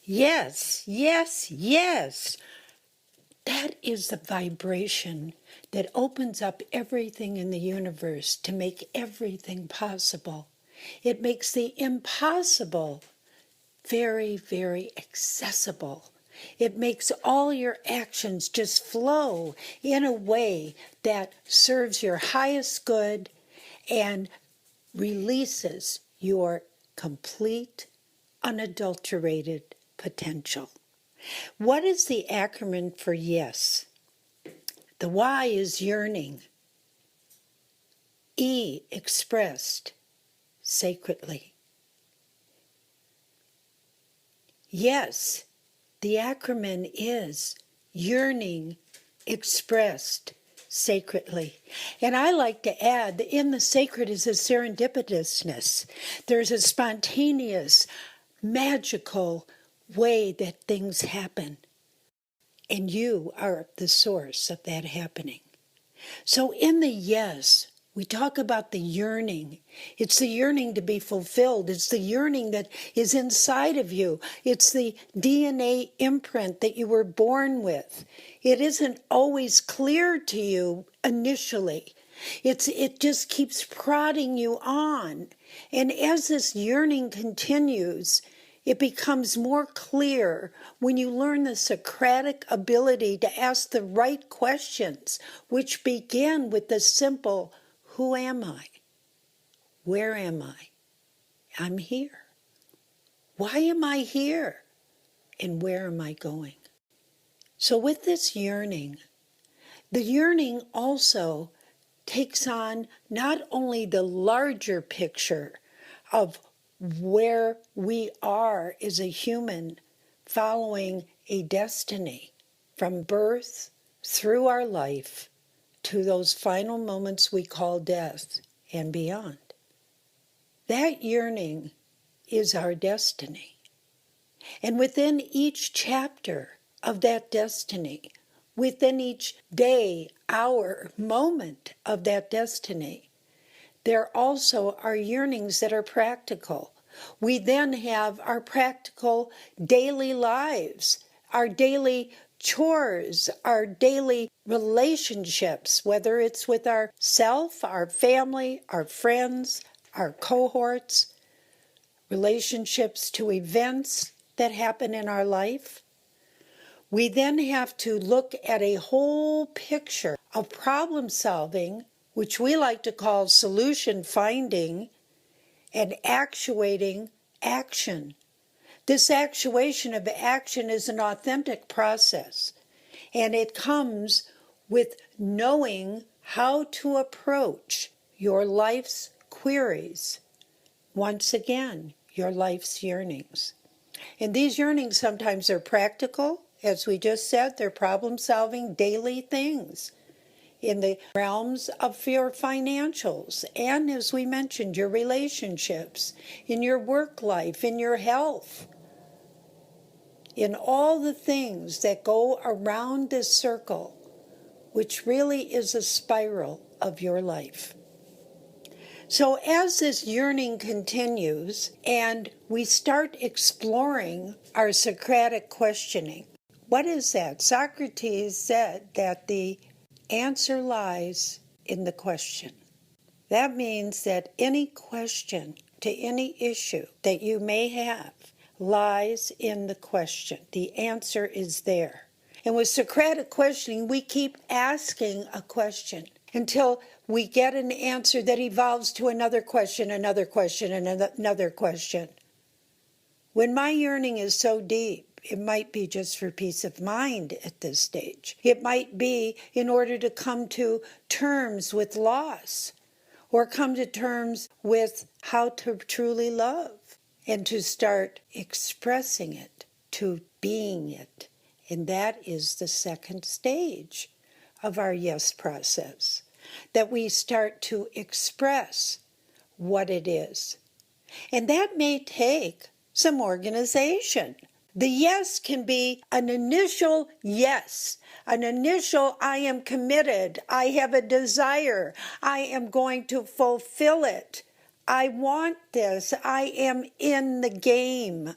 Yes, yes, yes. That is the vibration that opens up everything in the universe to make everything possible. It makes the impossible very, very accessible. It makes all your actions just flow in a way that serves your highest good and releases your complete, unadulterated potential. What is the acronym for yes? The Y is yearning. E, expressed sacredly. Yes, the acronym is yearning expressed sacredly. And I like to add that in the sacred is a serendipitousness. There's a spontaneous, magical way that things happen. And you are the source of that happening. So in the yes, we talk about the yearning. It's the yearning to be fulfilled. It's the yearning that is inside of you. It's the DNA imprint that you were born with. It isn't always clear to you initially. It just keeps prodding you on. And as this yearning continues, it becomes more clear when you learn the Socratic ability to ask the right questions, which begin with the simple, who am I? Where am I? I'm here. Why am I here? And where am I going? So with this yearning, the yearning also takes on not only the larger picture of where we are as a human following a destiny from birth through our life to those final moments we call death and beyond. That yearning is our destiny. And within each chapter of that destiny, within each day, hour, moment of that destiny, there also are yearnings that are practical. We then have our practical daily lives, our daily chores, our daily relationships, whether it's with ourself, our family, our friends, our cohorts, relationships to events that happen in our life. We then have to look at a whole picture of problem solving, which we like to call solution finding, and actuating action. This actuation of action is an authentic process, and it comes with knowing how to approach your life's queries. Once again, your life's yearnings. And these yearnings sometimes are practical. As we just said, they're problem-solving daily things in the realms of your financials, and as we mentioned, your relationships, in your work life, in your health, in all the things that go around this circle, which really is a spiral of your life. So as this yearning continues and we start exploring our Socratic questioning, what is that? Socrates said that the answer lies in the question. That means that any question to any issue that you may have lies in the question. The answer is there. And with Socratic questioning, we keep asking a question until we get an answer that evolves to another question, another question, and another question. When my yearning is so deep, it might be just for peace of mind at this stage. It might be in order to come to terms with loss, or come to terms with how to truly love, and to start expressing it, to being it. And that is the second stage of our yes process, that we start to express what it is. And that may take some organization. The yes can be an initial yes, an initial I am committed, I have a desire, I am going to fulfill it, I want this, I am in the game,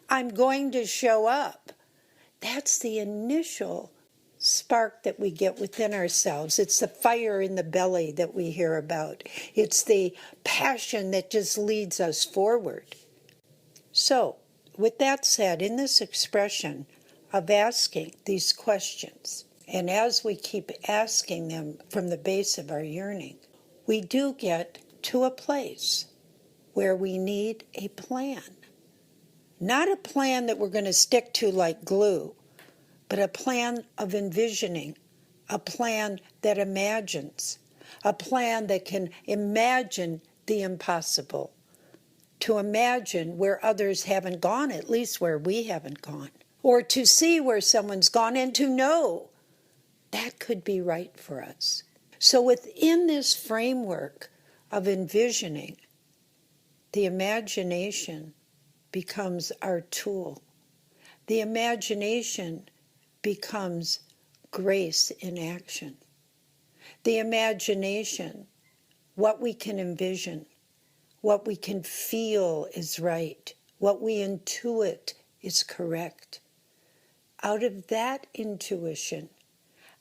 I'm going to show up. That's the initial spark that we get within ourselves. It's the fire in the belly that we hear about. It's the passion that just leads us forward. So, with that said, in this expression of asking these questions, and as we keep asking them from the base of our yearning, we do get to a place where we need a plan. Not a plan that we're going to stick to like glue, but a plan of envisioning, a plan that imagines, a plan that can imagine the impossible, to imagine where others haven't gone, at least where we haven't gone, or to see where someone's gone and to know that could be right for us. So within this framework of envisioning, the imagination becomes our tool. The imagination becomes grace in action. The imagination, what we can envision, what we can feel is right, what we intuit is correct. Out of that intuition,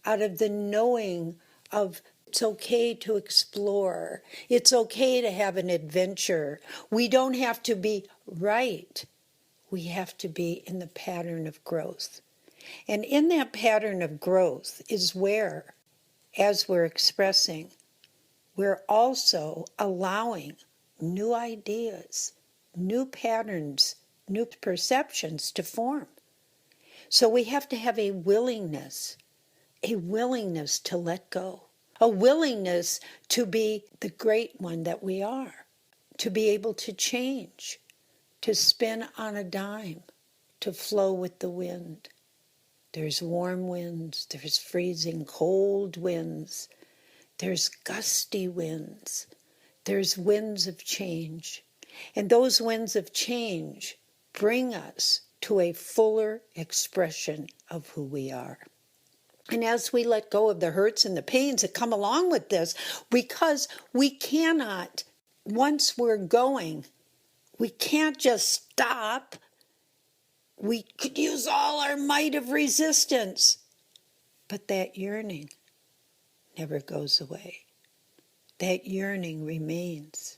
out of the knowing of it's okay to explore, it's okay to have an adventure, we don't have to be right, we have to be in the pattern of growth. And in that pattern of growth is where, as we're expressing, we're also allowing new ideas, new patterns, new perceptions to form. So we have to have a willingness to let go, a willingness to be the great one that we are, to be able to change, to spin on a dime, to flow with the wind. There's warm winds, there's freezing cold winds, there's gusty winds, there's winds of change. And those winds of change bring us to a fuller expression of who we are. And as we let go of the hurts and the pains that come along with this, because we cannot, once we're going, we can't just stop. We could use all our might of resistance. But that yearning never goes away. That yearning remains.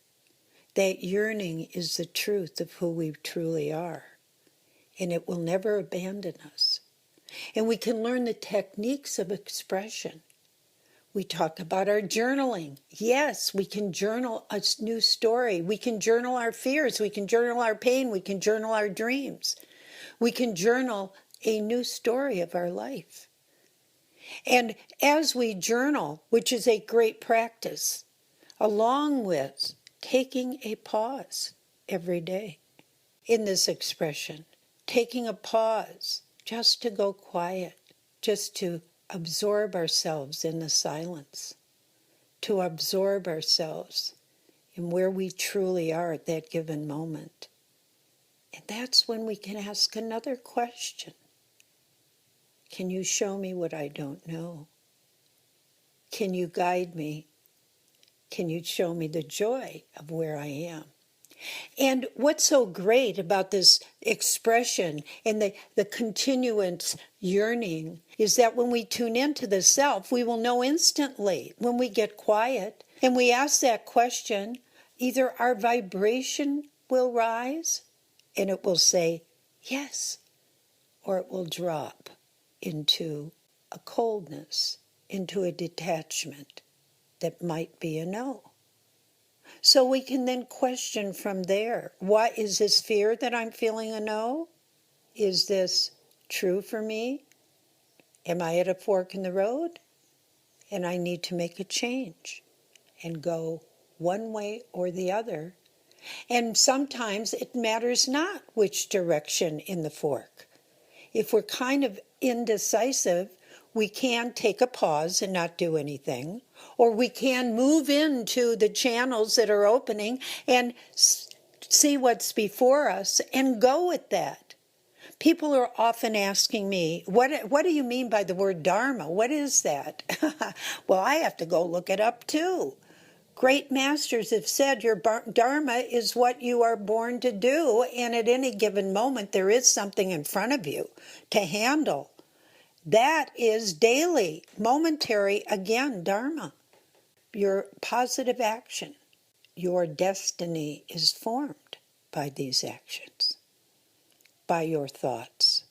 That yearning is the truth of who we truly are. And it will never abandon us. And we can learn the techniques of expression. We talk about our journaling. Yes, we can journal a new story. We can journal our fears. We can journal our pain. We can journal our dreams. We can journal a new story of our life. And as we journal, which is a great practice, along with taking a pause every day in this expression, taking a pause just to go quiet, just to absorb ourselves in the silence, to absorb ourselves in where we truly are at that given moment. And that's when we can ask another question. Can you show me what I don't know? Can you guide me? Can you show me the joy of where I am? And what's so great about this expression and the continuance yearning is that when we tune into the self, we will know instantly when we get quiet and we ask that question, either our vibration will rise and it will say yes, or it will drop into a coldness, into a detachment that might be a no. So we can then question from there, what is this fear that I'm feeling a no? Is this true for me? Am I at a fork in the road? And I need to make a change and go one way or the other. And sometimes it matters not which direction in the fork. If we're kind of indecisive, we can take a pause and not do anything, or we can move into the channels that are opening and see what's before us and go with that. People are often asking me, what do you mean by the word Dharma? What is that? Well, I have to go look it up too. Great masters have said your dharma is what you are born to do, and at any given moment there is something in front of you to handle. That is daily, momentary, again, dharma. Your positive action, your destiny is formed by these actions, by your thoughts.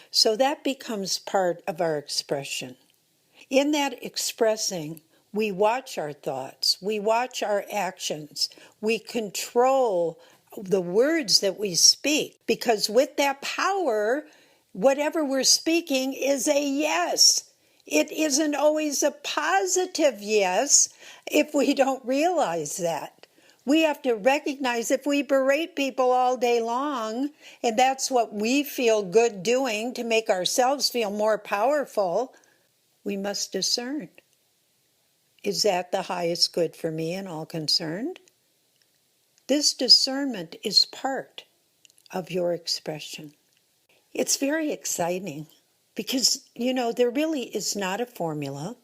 So that becomes part of our expression. In that expressing, we watch our thoughts, we watch our actions, we control the words that we speak, because with that power, whatever we're speaking is a yes. It isn't always a positive yes if we don't realize that. We have to recognize if we berate people all day long, and that's what we feel good doing to make ourselves feel more powerful, we must discern. Is that the highest good for me and all concerned? This discernment is part of your expression. It's very exciting because, there really is not a formula.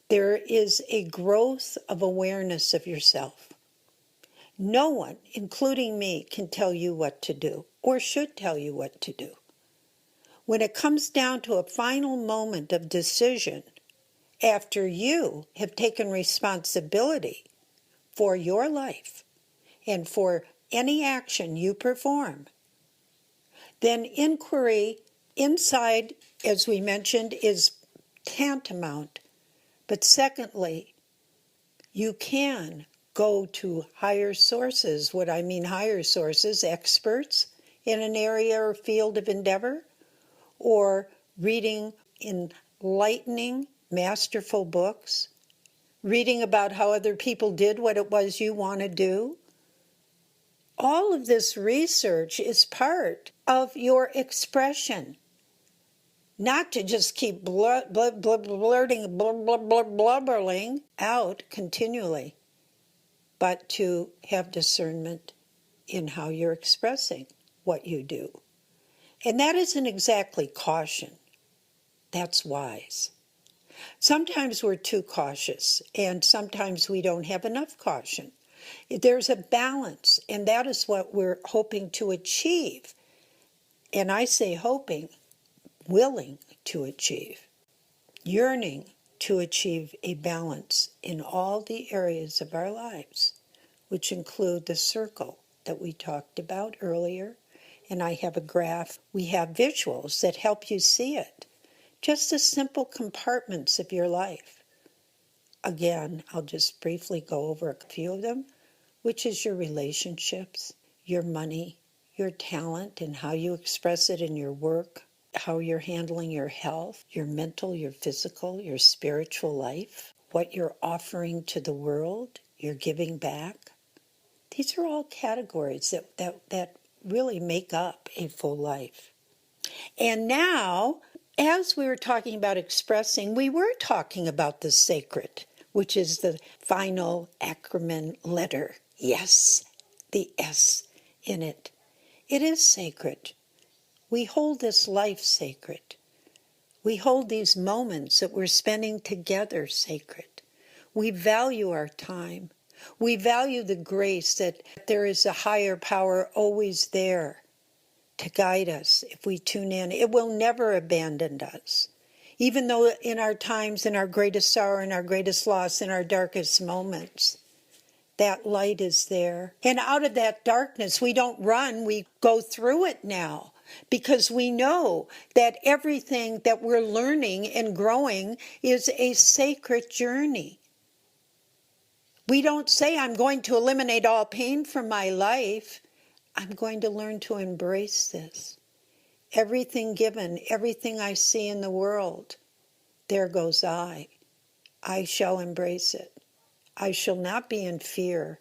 There is a growth of awareness of yourself. No one, including me, can tell you what to do or should tell you what to do. When it comes down to a final moment of decision, after you have taken responsibility for your life and for any action you perform, then inquiry inside, as we mentioned, is tantamount. But secondly, you can go to higher sources. What I mean higher sources, experts in an area or field of endeavor, or reading enlightening, masterful books, reading about how other people did what it was you want to do. All of this research is part of your expression. Not to just keep blurting, blubbering out continually, but to have discernment in how you're expressing what you do. And that isn't exactly caution. That's wise. Sometimes we're too cautious, and sometimes we don't have enough caution. There's a balance, and that is what we're hoping to achieve. And I say hoping, willing to achieve, yearning to achieve a balance in all the areas of our lives, which include the circle that we talked about earlier. And I have a graph. We have visuals that help you see it. Just the simple compartments of your life. Again, I'll just briefly go over a few of them, which is your relationships, your money, your talent and how you express it in your work, how you're handling your health, your mental, your physical, your spiritual life, what you're offering to the world, you're giving back. These are all categories that really make up a full life. And now, as we were talking about expressing, we were talking about the sacred, which is the final acronym letter. Yes, the S in it. It is sacred. We hold this life sacred. We hold these moments that we're spending together sacred. We value our time. We value the grace that there is a higher power always there to guide us if we tune in. It will never abandon us. Even though in our times, in our greatest sorrow, in our greatest loss, in our darkest moments, that light is there. And out of that darkness, we don't run, we go through it now. Because we know that everything that we're learning and growing is a sacred journey. We don't say, I'm going to eliminate all pain from my life. I'm going to learn to embrace this. Everything given, everything I see in the world, there goes I. I shall embrace it. I shall not be in fear,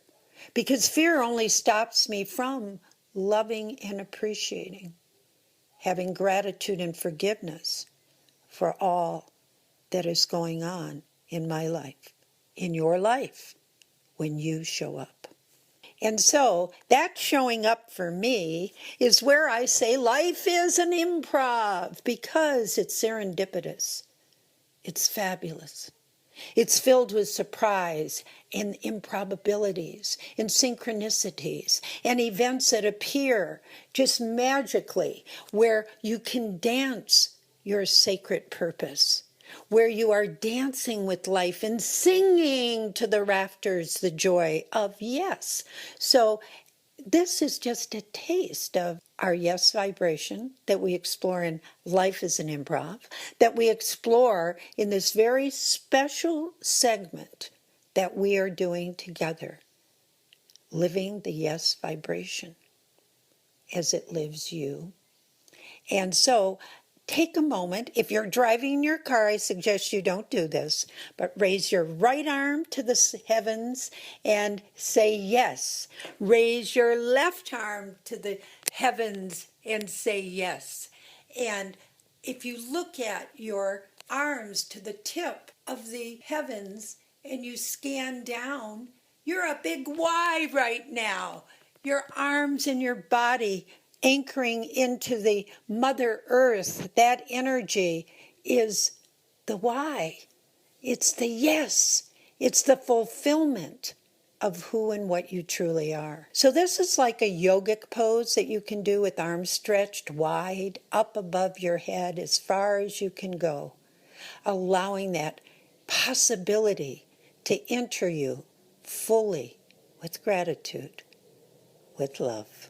because fear only stops me from loving and appreciating, having gratitude and forgiveness for all that is going on in my life, in your life, when you show up. And so that showing up for me is where I say life is an improv, because it's serendipitous. It's fabulous. It's filled with surprise and improbabilities and synchronicities and events that appear just magically, where you can dance your sacred purpose, where you are dancing with life and singing to the rafters the joy of yes. So this is just a taste of our yes vibration that we explore in Life is an Improv, that we explore in this very special segment that we are doing together, living the yes vibration as it lives you. And so take a moment. If you're driving your car, I suggest you don't do this, but raise your right arm to the heavens and say yes. Raise your left arm to the heavens and say yes. And if you look at your arms to the tip of the heavens and you scan down, you're a big Y right now. Your arms and your body anchoring into the Mother Earth, that energy is the why. It's the yes. It's the fulfillment of who and what you truly are. So this is like a yogic pose that you can do with arms stretched wide up above your head as far as you can go, allowing that possibility to enter you fully with gratitude, with love.